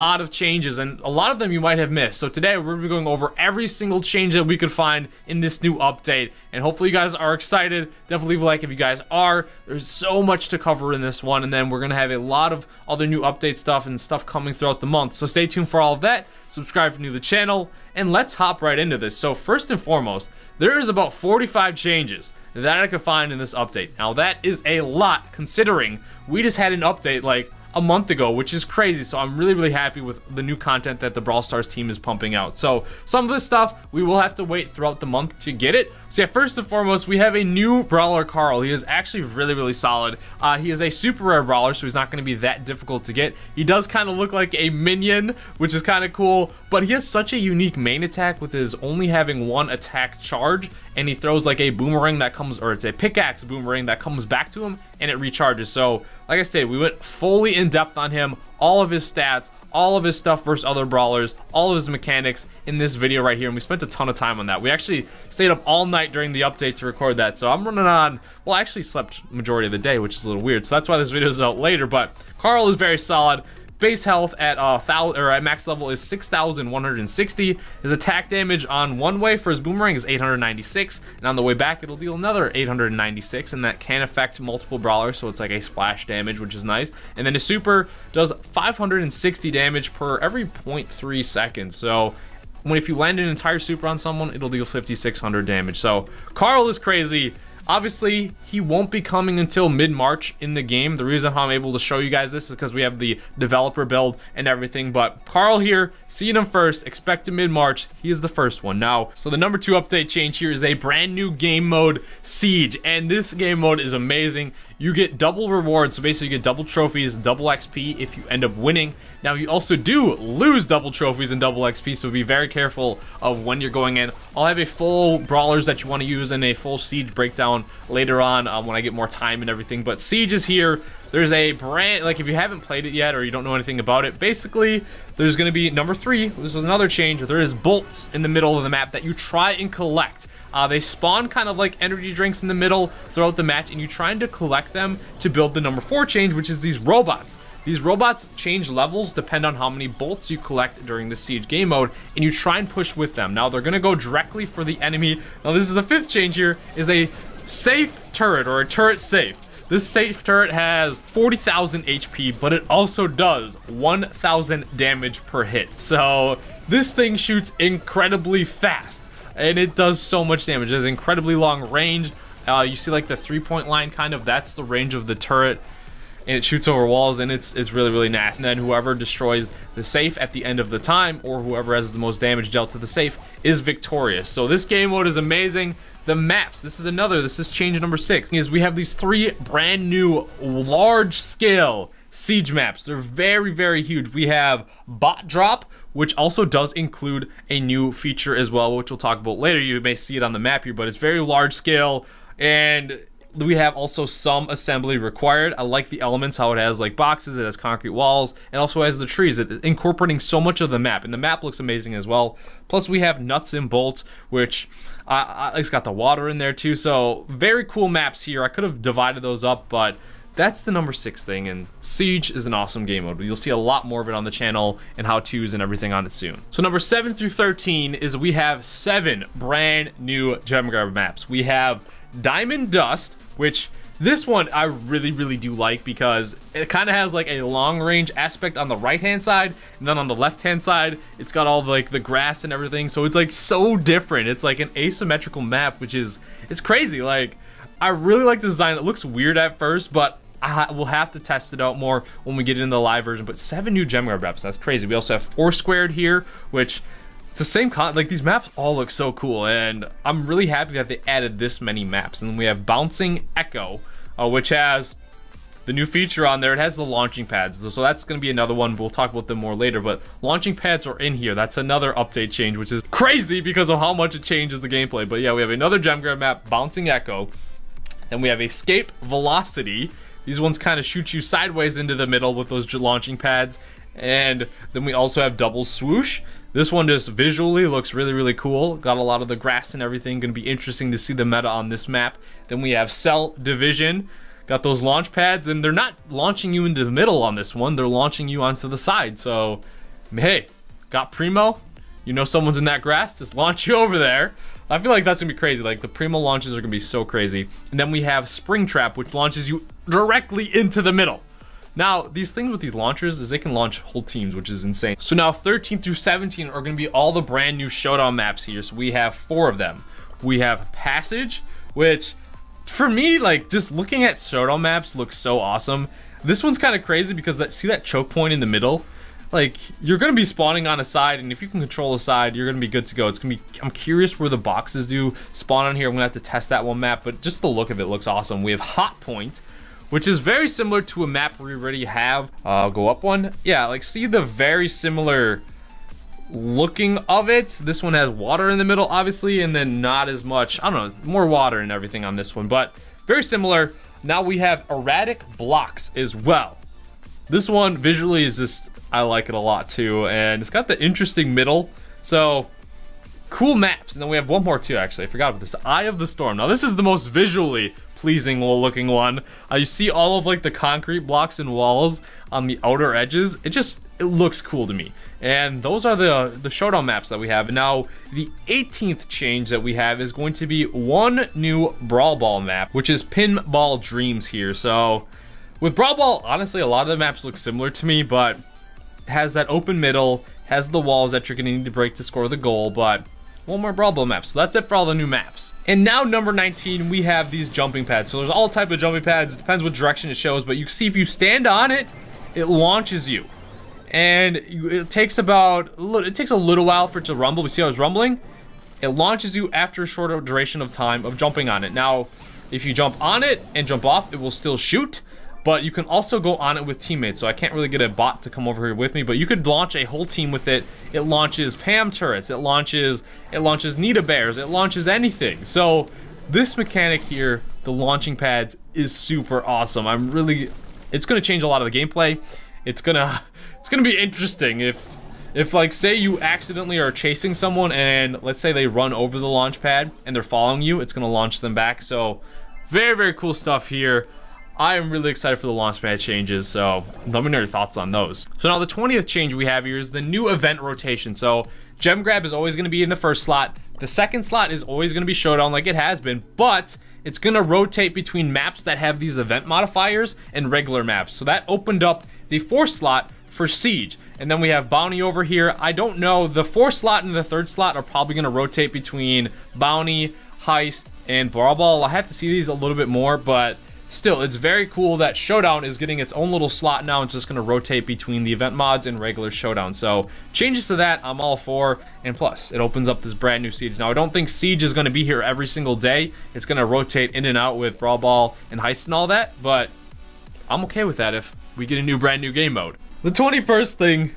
lot of changes, and a lot of them you might have missed. So today we're going to be going over every single change that we could find in this new update, and hopefully you guys are excited. Definitely leave a like if you guys are. There's so much to cover in this one, and then we're going to have a lot of other new update stuff and stuff coming throughout the month. So stay tuned for all of that. Subscribe if you're new to the channel, and let's hop right into this. So first and foremost, there is about 45 changes that I could find in this update. Now that is a lot, considering we just had an update like a month ago, which is crazy. So I'm really happy with the new content that the Brawl Stars team is pumping out. So some of this stuff we will have to wait throughout the month to get it. So yeah, first and foremost, we have a new Brawler, Carl. He is actually really solid. He is a super rare Brawler, so he's not going to be that difficult to get. He does kind of look like a minion, which is kind of cool, but he has such a unique main attack with his only having one attack charge, and he throws like a boomerang that comes, or it's a pickaxe boomerang that comes back to him and it recharges. So like I said, we went fully in depth on him, all of his stats, all of his stuff versus other brawlers, all of his mechanics in this video right here, and we spent a ton of time on that. We actually stayed up all night during the update to record that, so I'm running on, well, I actually slept majority of the day, which is a little weird, so that's why this video is out later. But Carl is very solid. Base health at at max level is 6,160. His attack damage on one way for his boomerang is 896, and on the way back it'll deal another 896, and that can affect multiple brawlers, so it's like a splash damage, which is nice. And then his super does 560 damage per every 0.3 seconds. So if you land an entire super on someone, it'll deal 5,600 damage. So Carl is crazy. Obviously, he won't be coming until mid-March in the game. The reason how I'm able to show you guys this is because we have the developer build and everything. But Carl here, seeing him first, expect mid-March. He is the first one. Now, so the number 2 update change here is a brand new game mode, Siege. And this game mode is amazing. You get double rewards, so basically you get double trophies, double XP if you end up winning. Now you also do lose double trophies and double XP, so be very careful of when you're going in. I'll have a full brawlers that you want to use and a full Siege breakdown later on when I get more time and everything. But Siege is here. There's a brand, like if you haven't played it yet or you don't know anything about it, basically there's going to be number 3. This was another change. There is bolts in the middle of the map that you try and collect. They spawn kind of like energy drinks in the middle throughout the match, and you're trying to collect them to build the number 4 change, which is these robots. These robots change levels depend on how many bolts you collect during the Siege game mode, and you try and push with them. Now they're going to go directly for the enemy. Now this is the 5th change here, is a safe turret, or a turret safe. This safe turret has 40,000 HP, but it also does 1,000 damage per hit. So this thing shoots incredibly fast, and it does so much damage. It has incredibly long range. You see like the 3-point line kind of, that's the range of the turret, and it shoots over walls, and it's really nasty. And then whoever destroys the safe at the end of the time, or whoever has the most damage dealt to the safe, is victorious. So this game mode is amazing. The maps, this is change number 6, is we have these 3 brand new large scale Siege maps. They're very huge. We have Bot Drop, which also does include a new feature as well, which we'll talk about later. You may see it on the map here, but it's very large scale, and we have also some assembly required. I like the elements, how it has like boxes, it has concrete walls, and also has the trees. It's incorporating so much of the map, and the map looks amazing as well. Plus we have nuts and bolts, which it's got the water in there too. So very cool maps here. I could have divided those up, but that's the number 6 thing, and Siege is an awesome game mode. You'll see a lot more of it on the channel and how-tos and everything on it soon. So number 7 through 13 is we have 7 brand new gem grab maps. We have Diamond Dust, which this one I really do like because it kind of has like a long range aspect on the right hand side, and then on the left hand side it's got all like the grass and everything, so it's like so different. It's like an asymmetrical map, which is, it's crazy. Like, I really like the design. It looks weird at first, but we'll have to test it out more when we get into the live version. But 7 new gem grab maps, that's crazy. We also have 4 squared here, which it's the same like these maps all look so cool, and I'm really happy that they added this many maps. And then we have Bouncing Echo, which has the new feature on there. It has the launching pads, so that's going to be another one. We'll talk about them more later, but launching pads are in here. That's another update change, which is crazy because of how much it changes the gameplay. But yeah, we have another gem grab map, Bouncing Echo. Then we have Escape Velocity. These ones kind of shoot you sideways into the middle with those launching pads. And then we also have Double Swoosh. This one just visually looks really cool. Got a lot of the grass and everything. Going to be interesting to see the meta on this map. Then we have Cell Division. Got those launch pads, and they're not launching you into the middle on this one. They're launching you onto the side. So Hey, got Primo? You know someone's in that grass? Just launch you over there. I feel like that's gonna be crazy. Like the Primo launches are gonna be so crazy. And then we have Springtrap, which launches you directly into the middle. Now, these things with these launchers is they can launch whole teams, which is insane. So now 13 through 17 are gonna be all the brand new Showdown maps here. So we have 4 of them. We have Passage, which for me, like just looking at Showdown maps looks so awesome. This one's kind of crazy because see that choke point in the middle? Like you're gonna be spawning on a side, and if you can control a side, you're gonna be good to go. It's gonna be, I'm curious where the boxes do spawn on here. I'm gonna have to test that one map, but just the look of it looks awesome. We have Hot Point, which is very similar to a map we already have. I'll go up one. Yeah, like see the very similar looking of it. This one has water in the middle, obviously, and then not as much, I don't know, more water and everything on this one, but very similar. Now we have Erratic Blocks as well. This one visually is just, I like it a lot too, and it's got the interesting middle, so cool maps. And then we have one more too, actually. I forgot about this. Eye of the Storm. Now this is the most visually pleasing looking one. You see all of like the concrete blocks and walls on the outer edges. It looks cool to me. And those are the Showdown maps that we have. And now the 18th change that we have is going to be one new Brawl Ball map, which is Pinball Dreams here. So with Brawl Ball, honestly, a lot of the maps look similar to me, but has that open middle, has the walls that you're gonna need to break to score the goal, but one more Brawl Ball map. So that's it for all the new maps. And now number 19, we have these jumping pads. So there's all type of jumping pads. It depends what direction it shows, but you see if you stand on it, it launches you. And it takes a little while for it to rumble. We see how it's rumbling. It launches you after a shorter duration of time of jumping on it. Now, if you jump on it and jump off, it will still shoot. But you can also go on it with teammates. So I can't really get a bot to come over here with me, but you could launch a whole team with it. It launches Pam turrets. It launches Nita bears. It launches anything. So this mechanic here, the launching pads, is super awesome. It's gonna change a lot of the gameplay. It's gonna be interesting if like say you accidentally are chasing someone and let's say they run over the launch pad and they're following you, it's gonna launch them back. So very, very cool stuff here. I am really excited for the launch pad changes, so let me know your thoughts on those. So now the 20th change we have here is the new event rotation. So Gem Grab is always going to be in the first slot. The second slot is always going to be Showdown like it has been, but it's going to rotate between maps that have these event modifiers and regular maps. So that opened up the fourth slot for Siege. And then we have Bounty over here. I don't know, the fourth slot and the third slot are probably going to rotate between Bounty, Heist, and Brawl Ball. I have to see these a little bit more, but still, it's very cool that Showdown is getting its own little slot now. It's just going to rotate between the event mods and regular Showdown. So changes to that, I'm all for. And plus, it opens up this brand new Siege. Now, I don't think Siege is going to be here every single day. It's going to rotate in and out with Brawl Ball and Heist and all that. But I'm okay with that if we get a brand new game mode. The 21st thing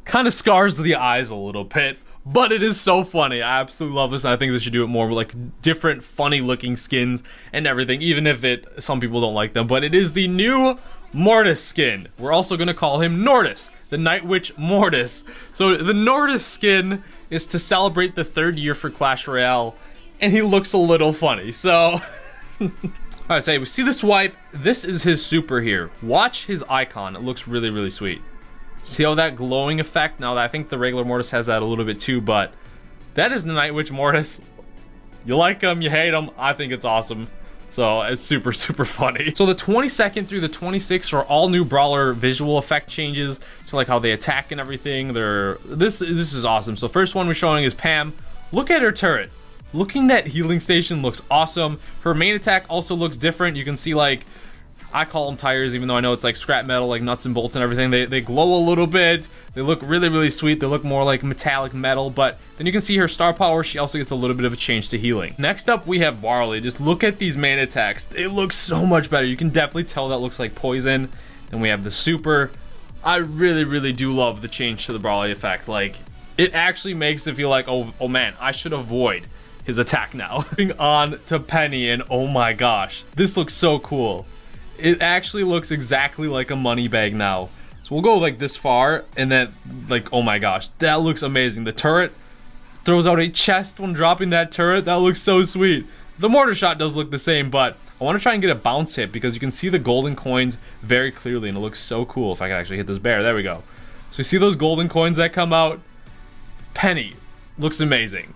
kind of scars the eyes a little bit, but it is so funny. I absolutely love this, and I think they should do it more with like different funny looking skins and everything, even if some people don't like them. But it is the new Mortis skin. We're also going to call him Nortis, the Night Witch Mortis. So the Nortis skin is to celebrate the 3rd year for Clash Royale, and he looks a little funny. So Alright, so we see the swipe. This is his super here. Watch his icon. It looks really, really sweet. See how that glowing effect? Now, I think the regular Mortis has that a little bit too, but that is the Night Witch Mortis. You like him, you hate him. I think it's awesome. So it's super, super funny. So the 22nd through the 26th are all new Brawler visual effect changes to like how they attack and everything. This is awesome. So first one we're showing is Pam. Look at her turret. Looking that healing station looks awesome. Her main attack also looks different. You can see like, I call them tires, even though I know it's like scrap metal, like nuts and bolts and everything. They glow a little bit. They look really, really sweet. They look more like metallic metal, but then you can see her star power. She also gets a little bit of a change to healing. Next up, we have Barley. Just look at these main attacks. They look so much better. You can definitely tell that looks like poison. Then we have the super. I really, really do love the change to the Barley effect. Like, it actually makes it feel like, oh man, I should avoid his attack now. Moving on to Penny, and oh my gosh, this looks so cool. It actually looks exactly like a money bag now. So we'll go like this far, and then like, oh my gosh, that looks amazing. The turret throws out a chest when dropping that turret. That looks so sweet. The mortar shot does look the same, but I want to try and get a bounce hit because you can see the golden coins very clearly, and it looks so cool. If I can actually hit this bear, there we go. So you see those golden coins that come out? Penny. Looks amazing.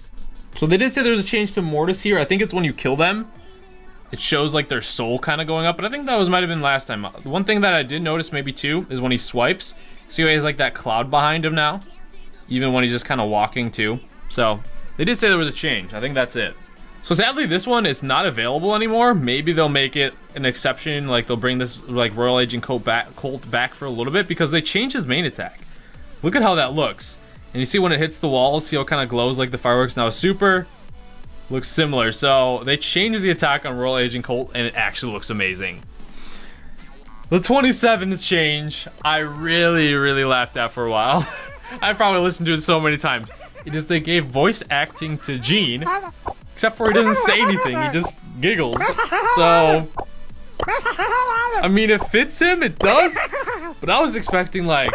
So they did say there's a change to Mortis here. I think it's when you kill them. It shows like their soul kind of going up, but I think that might have been last time. The one thing that I did notice maybe too is when he swipes. See how he has like that cloud behind him now? Even when he's just kind of walking too. So they did say there was a change. I think that's it. So sadly, this one is not available anymore. Maybe they'll make it an exception. Like they'll bring this like Royal Agent Colt back for a little bit because they changed his main attack. Look at how that looks. And you see when it hits the wall, see how it kind of glows like the fireworks. Now super looks similar. So they changed the attack on Royal Agent Colt and it actually looks amazing. The 27th change, I really laughed at for a while. I probably listened to it so many times. It is they gave voice acting to Gene, except for he doesn't say anything, he just giggles. So, I mean, it fits him, it does, but I was expecting like,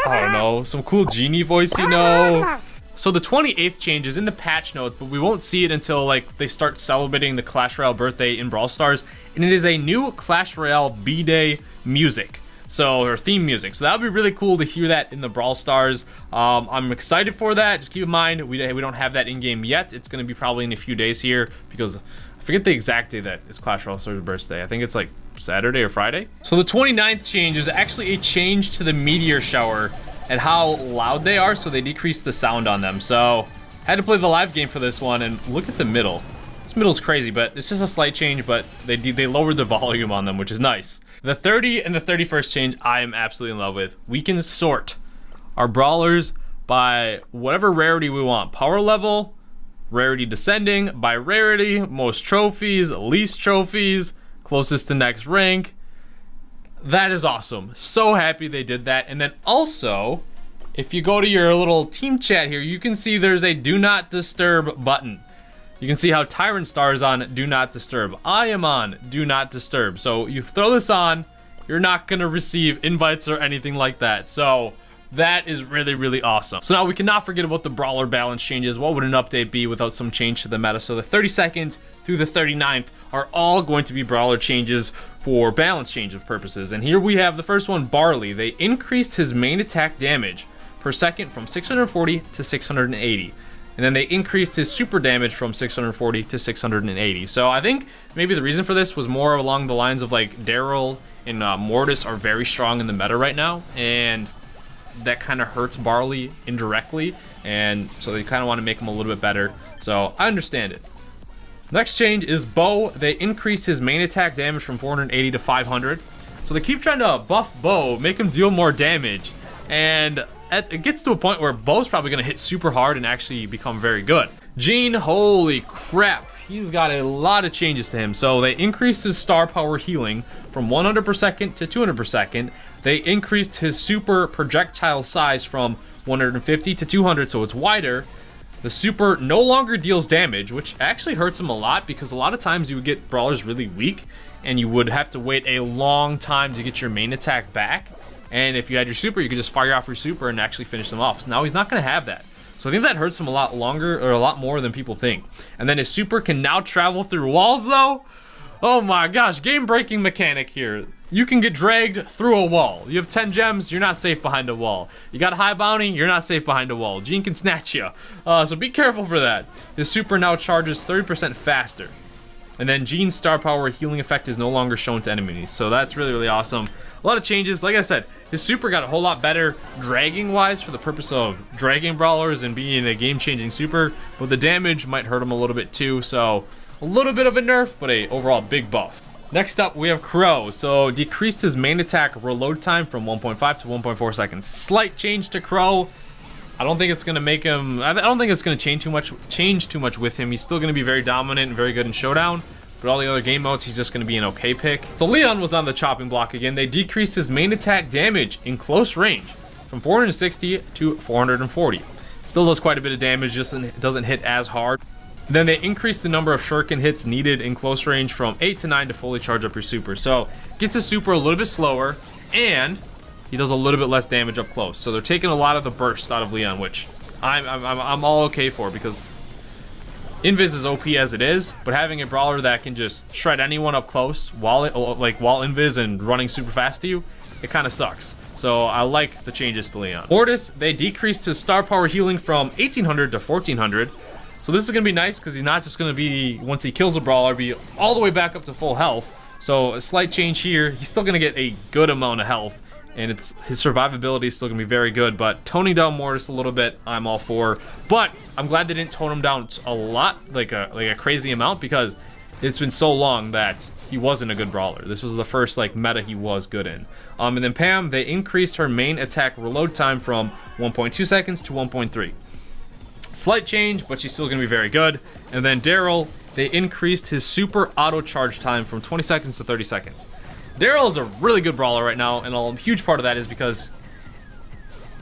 I don't know, some cool genie voice, you know? So the 28th change is in the patch notes, but we won't see it until like they start celebrating the Clash Royale birthday in Brawl Stars, and it is a new Clash Royale B-Day music. So, or theme music. So that would be really cool to hear that in the Brawl Stars. I'm excited for that. Just keep in mind, we don't have that in-game yet. It's going to be probably in a few days here because I forget the exact day that it's Clash Royale Stars' birthday. I think it's like Saturday or Friday. So the 29th change is actually a change to the meteor shower and how loud they are, so they decrease the sound on them. So I had to play the live game for this one, and look at the middle. This middle's crazy, but it's just a slight change, but they lowered the volume on them, which is nice. The 30 and the 31st change I am absolutely in love with. We can sort our brawlers by whatever rarity we want. Power level, rarity descending, by rarity, most trophies, least trophies, closest to next rank. That is awesome. So happy they did that. And then also, if you go to your little team chat here, you can see there's a do not disturb button. You can see how Tyrant Star is on Do Not Disturb. I am on Do Not Disturb. So you throw this on, you're not going to receive invites or anything like that. So that is really awesome. So now we cannot forget about the Brawler balance changes. What would an update be without some change to the meta? So the 32nd through the 39th are all going to be Brawler changes for balance change of purposes. And here we have the first one, Barley. They increased his main attack damage per second from 640 to 680. And then they increased his super damage from 640 to 680. So I think maybe the reason for this was more along the lines of like Daryl and Mortis are very strong in the meta right now. And that kind of hurts Barley indirectly. And so they kind of want to make him a little bit better. So I understand it. Next change is Bo. They increased his main attack damage from 480 to 500. So they keep trying to buff Bo, make him deal more damage. And it gets to a point where Bo's probably going to hit super hard and actually become very good. Gene, holy crap. He's got a lot of changes to him. So they increased his star power healing from 100 per second to 200 per second. They increased his super projectile size from 150 to 200, so it's wider. The super no longer deals damage, which actually hurts him a lot because a lot of times you would get brawlers really weak and you would have to wait a long time to get your main attack back. And if you had your super, you could just fire off your super and actually finish them off. So now he's not going to have that. So I think that hurts him a lot longer, or a lot more than people think. And then his super can now travel through walls though. Oh my gosh, game-breaking mechanic here. You can get dragged through a wall. You have 10 gems, you're not safe behind a wall. You got a high bounty, you're not safe behind a wall. Gene can snatch you. So be careful for that. His super now charges 30% faster. And then Gene's star power healing effect is no longer shown to enemies. So that's really awesome. A lot of changes. Like I said, his super got a whole lot better dragging-wise for the purpose of dragging brawlers and being a game-changing super. But the damage might hurt him a little bit too. So a little bit of a nerf, but a overall big buff. Next up, we have Crow. So decreased his main attack reload time from 1.5 to 1.4 seconds. Slight change to Crow. I don't think it's going to make him... I don't think it's going to change too much with him. He's still going to be very dominant and very good in Showdown. But all the other game modes, he's just going to be an okay pick. So Leon was on the chopping block again. They decreased his main attack damage in close range from 460 to 440. Still does quite a bit of damage, just doesn't hit as hard. Then they increased the number of shuriken hits needed in close range from 8 to 9 to fully charge up your super. So gets his super a little bit slower, and he does a little bit less damage up close. So they're taking a lot of the burst out of Leon, which I'm all okay for, because Invis is OP as it is, but having a brawler that can just shred anyone up close while Invis and running super fast to you, it kind of sucks. So I like the changes to Leon. Mortis, they decreased his star power healing from 1800 to 1400. So this is going to be nice because he's not just going to be, once he kills a brawler, be all the way back up to full health. So a slight change here. He's still going to get a good amount of health, and his survivability is still going to be very good. But toning down Mortis a little bit, I'm all for. But I'm glad they didn't tone him down a lot, like a crazy amount, because it's been so long that he wasn't a good brawler. This was the first like meta he was good in. And then Pam, they increased her main attack reload time from 1.2 seconds to 1.3. Slight change, but she's still going to be very good. And then Daryl, they increased his super auto charge time from 20 seconds to 30 seconds. Daryl is a really good brawler right now, and a huge part of that is because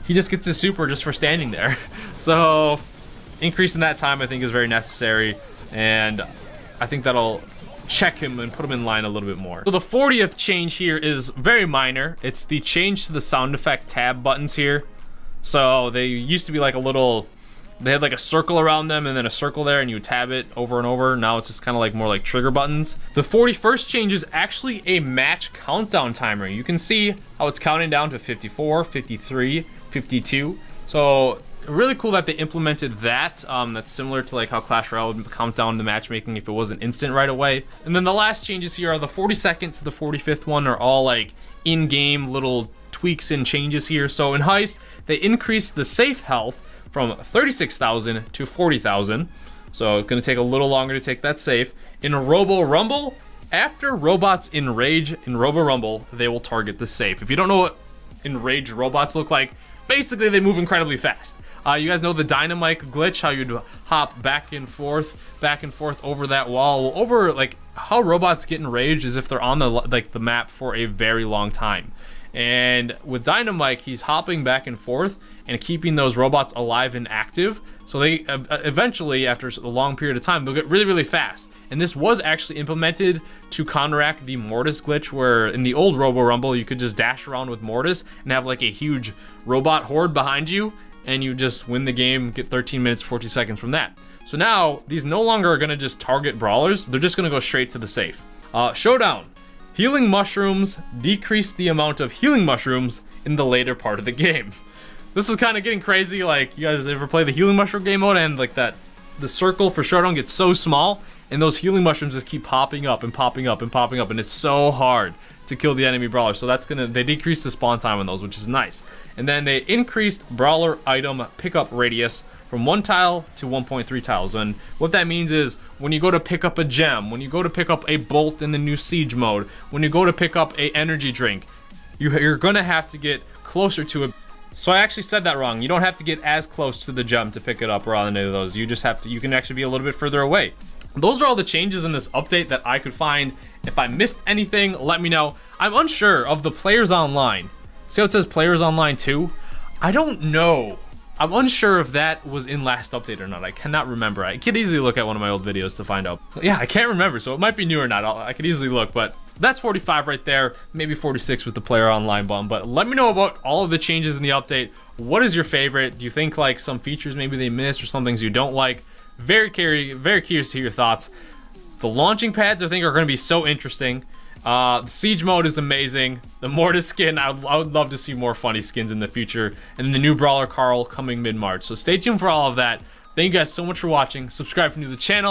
he just gets his super just for standing there. So increasing that time I think is very necessary, and I think that'll check him and put him in line a little bit more. So the 40th change here is very minor. It's the change to the sound effect tab buttons here. So they used to be like a little, they had like a circle around them and then a circle there, and you would tab it over and over. Now it's just kind of like more like trigger buttons. The 41st change is actually a match countdown timer. You can see how it's counting down to 54, 53, 52. So really cool that they implemented that. That's similar to like how Clash Royale would count down the matchmaking if it wasn't instant right away. And then the last changes here are the 42nd to the 45th one are all like in-game little tweaks and changes here. So in Heist, they increased the safe health from 36,000 to 40,000. So it's going to take a little longer to take that safe. In Robo Rumble, after robots enrage in Robo Rumble, they will target the safe. If you don't know what enraged robots look like, basically they move incredibly fast. You guys know the dynamite glitch, how you'd hop back and forth over that wall. Well, over like how robots get enraged is if they're on the map for a very long time. And with Dynamite, he's hopping back and forth and keeping those robots alive and active. So they eventually, after a long period of time, they'll get really, really fast. And this was actually implemented to counteract the Mortis glitch, where in the old Robo Rumble, you could just dash around with Mortis and have like a huge robot horde behind you, and you just win the game, get 13 minutes, 40 seconds from that. So now, these no longer are going to just target brawlers. They're just going to go straight to the safe. Showdown. Healing mushrooms decrease the amount of healing mushrooms in the later part of the game. This is kind of getting crazy. Like, you guys ever play the healing mushroom game mode, and like the circle for Showdown gets so small, and those healing mushrooms just keep popping up and popping up and popping up, and it's so hard to kill the enemy brawler. So that's they decrease the spawn time on those, which is nice. And then they increased brawler item pickup radius from 1 tile to 1.3 tiles. And what that means is when you go to pick up a gem, when you go to pick up a bolt in the new siege mode, when you go to pick up a energy drink, you're gonna have to get closer to it. So I actually said that wrong. You don't have to get as close to the gem to pick it up or on any of those. You just have to, you can actually be a little bit further away. Those are all the changes in this update that I could find. If I missed anything, let me know. I'm unsure of the players online. See how it says players online 2? I don't know. I'm unsure if that was in last update or not. I cannot remember. I could easily look at one of my old videos to find out. Yeah, I can't remember, so it might be new or not. I could easily look, but that's 45 right there. Maybe 46 with the player online bump. But let me know about all of the changes in the update. What is your favorite? Do you think like some features maybe they missed or some things you don't like? Very curious to hear your thoughts. The launching pads I think are going to be so interesting. The siege mode is amazing. The Mortis skin, I would love to see more funny skins in the future. And the new Brawler Carl coming mid-March. So stay tuned for all of that. Thank you guys so much for watching. Subscribe if you're new to the channel.